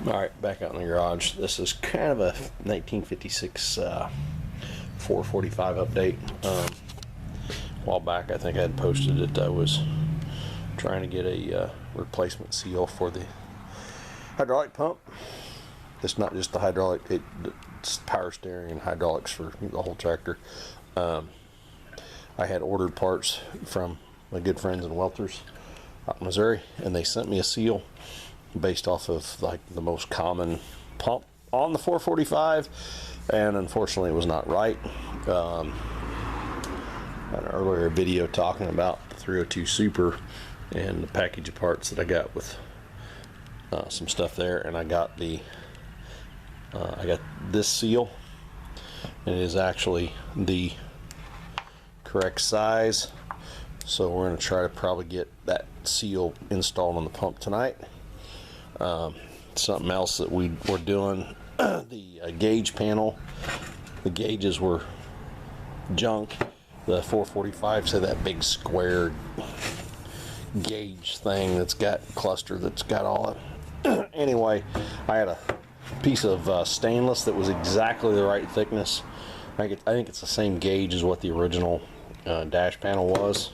Alright, back out in the garage. This is kind of a 1956 445 update. A while back I think I had posted it. I was trying to get a replacement seal for the hydraulic pump. It's not just the hydraulic, it's power steering and hydraulics for the whole tractor. I had ordered parts from my good friends in Welters out in Missouri, and they sent me a seal based off of like the most common pump on the 445, and unfortunately it was not right. An earlier video talking about the 302 Super and the package of parts that I got with some stuff there, and I got the I got this seal, and it is actually the correct size, so we're going to try to probably get that seal installed on the pump tonight. Something else that we were doing, the gauge panel, the gauges were junk. The 445s had that big square gauge thing that's got cluster that's got all it. Anyway, I had a piece of stainless that was exactly the right thickness. I think it's the same gauge as what the original dash panel was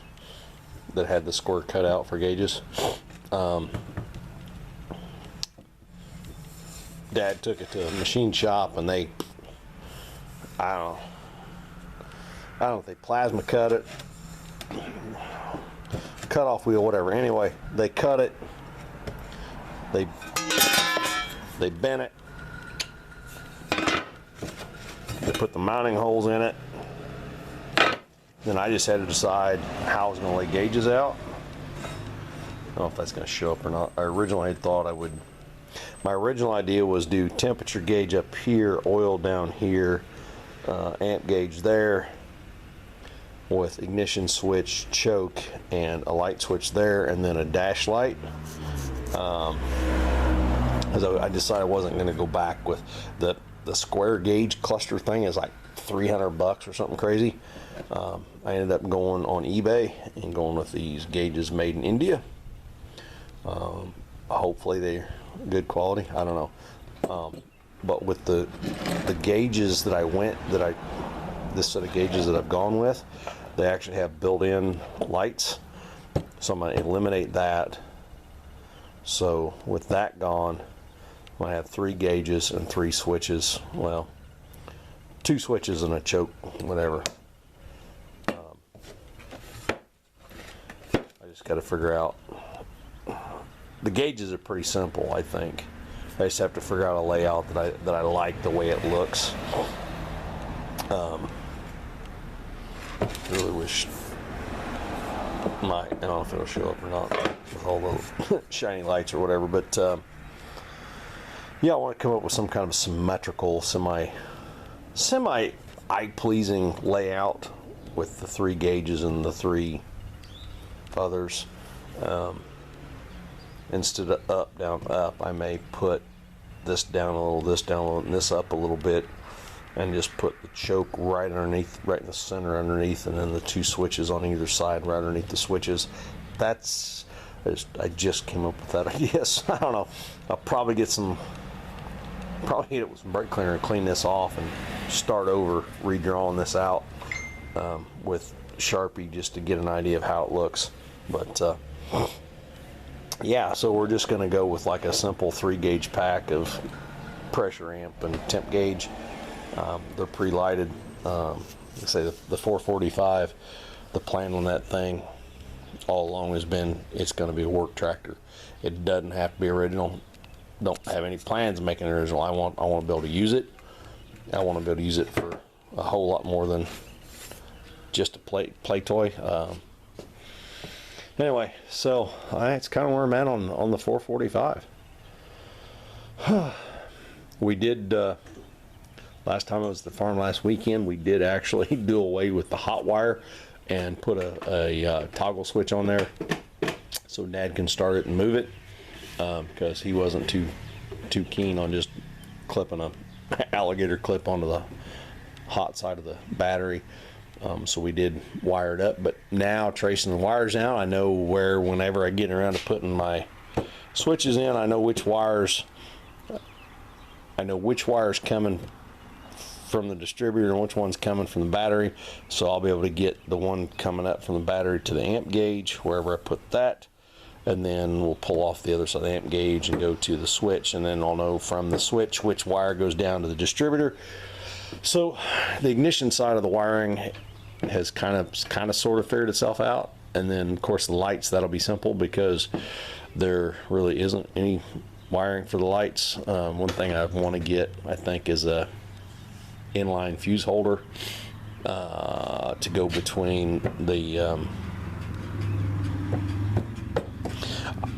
that had the square cut out for gauges. Dad took it to a machine shop, and they, I don't know if they plasma cut it, cut off wheel, whatever. Anyway, they cut it, they bent it, they put the mounting holes in it. Then I just had to decide how I was going to lay gauges out. I don't know if that's going to show up or not. I originally thought I would. My original idea was do temperature gauge up here, oil down here, amp gauge there, with ignition switch, choke, and a light switch there, and then a dash light. As I decided I wasn't going to go back with the square gauge cluster thing is like $300 or something crazy. I ended up going on eBay and going with these gauges made in India. Hopefully they're good quality. I don't know. But with the gauges that this set of gauges that I've gone with, they actually have built-in lights. So I'm going to eliminate that. So with that gone, I have 3 gauges and 3 switches. Well, 2 switches and a choke, whatever. I just got to figure out. The gauges are pretty simple, I think. I just have to figure out a layout that I like the way it looks. Really wish I don't know if it'll show up or not with all the shiny lights or whatever, but yeah, I want to come up with some kind of symmetrical, semi eye-pleasing layout with the 3 gauges and the 3 others. Instead of up, down, up, I may put this down a little, this down a little, and this up a little bit, and just put the choke right underneath, right in the center underneath, and then the 2 switches on either side right underneath the switches. I just came up with that idea. So I don't know. I'll probably hit it with some brake cleaner and clean this off and start over redrawing this out with Sharpie just to get an idea of how it looks. But yeah, so we're just going to go with like a simple 3 gauge pack of pressure amp and temp gauge. They're pre-lighted. Say the 445, the plan on that thing all along has been it's going to be a work tractor. It doesn't have to be original. Don't have any plans of making it original. I want to be able to use it. I want to be able to use it for a whole lot more than just a play toy. Anyway, so it's kind of where I'm at on the 445. We did last time I was at the farm last weekend, we did actually do away with the hot wire and put a toggle switch on there so Dad can start it and move it, because he wasn't too keen on just clipping a alligator clip onto the hot side of the battery. So we did wire it up, but now tracing the wires out, I know whenever I get around to putting my switches in, I know which wires I know which wire's coming from the distributor and which one's coming from the battery, so I'll be able to get the one coming up from the battery to the amp gauge wherever I put that, and then we'll pull off the other side of the amp gauge and go to the switch, and then I'll know from the switch which wire goes down to the distributor. So the ignition side of the wiring has kind of sort of figured itself out, and then of course the lights, that'll be simple because there really isn't any wiring for the lights. One thing I want to get, I think, is a inline fuse holder to go between the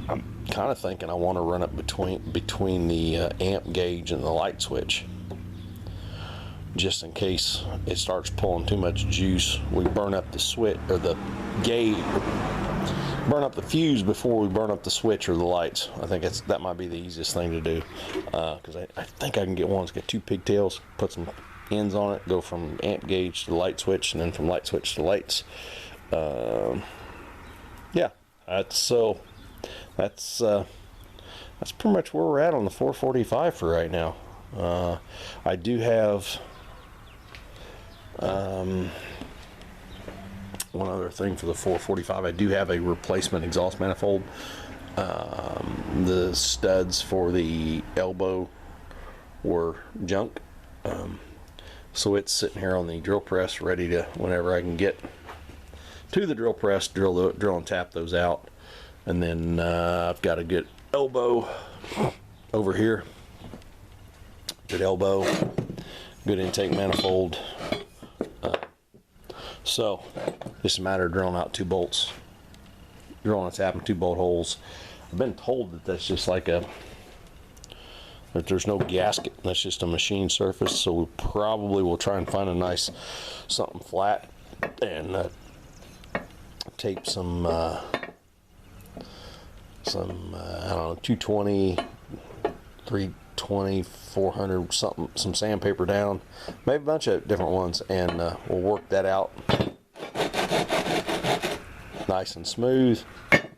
I'm kind of thinking I want to run it between the amp gauge and the light switch, just in case it starts pulling too much juice. We burn up the switch or the gauge, burn up the fuse before we burn up the switch or the lights. I think that might be the easiest thing to do, because I think I can get one that's got 2 pigtails, put some ends on it, go from amp gauge to the light switch, and then from light switch to lights. Yeah, that's pretty much where we're at on the 445 for right now. I do have one other thing for the 445. I do have a replacement exhaust manifold. The studs for the elbow were junk, so it's sitting here on the drill press ready to, whenever I can get to the drill press, drill and tap those out. And then I've got a good elbow over here, good elbow, good intake manifold. So just a matter of drilling out 2 bolts, drilling and tapping 2 bolt holes. I've been told that that's just like that there's no gasket, that's just a machine surface. So we probably will try and find a nice something flat and tape some I don't know, 220, 320, 400 something, some sandpaper down, maybe a bunch of different ones, and we'll work that out nice and smooth.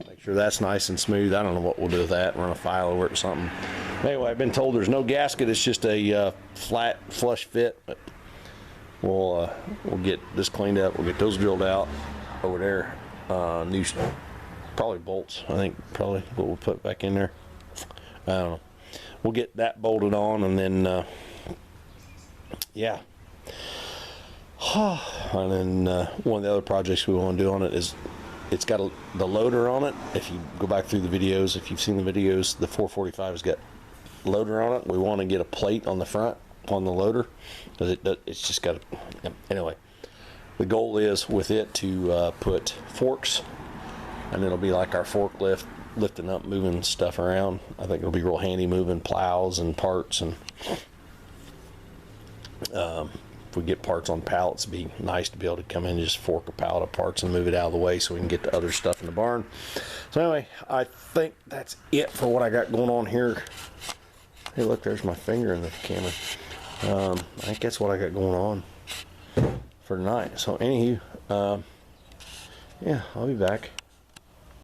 Make sure that's nice and smooth. I don't know what we'll do with that, run a file over it or something. Anyway, I've been told there's no gasket, it's just a flat flush fit. But we'll get this cleaned up, we'll get those drilled out over there. New probably bolts, I think, probably what we'll put back in there. I don't know. We'll get that bolted on, and then yeah. And then one of the other projects we want to do on it is, it's got the loader on it. If you go back through the videos, if you've seen the videos, the 445 has got loader on it. We want to get a plate on the front on the loader, because it's just got anyway. The goal is with it to put forks, and it'll be like our forklift, lifting up, moving stuff around. I think it'll be real handy moving plows and parts, and if we get parts on pallets, it'd be nice to be able to come in and just fork a pallet of parts and move it out of the way so we can get the other stuff in the barn. So anyway, I think that's it for what I got going on here. Hey, look, there's my finger in the camera. I think that's what I got going on for tonight. So anywho, yeah, I'll be back.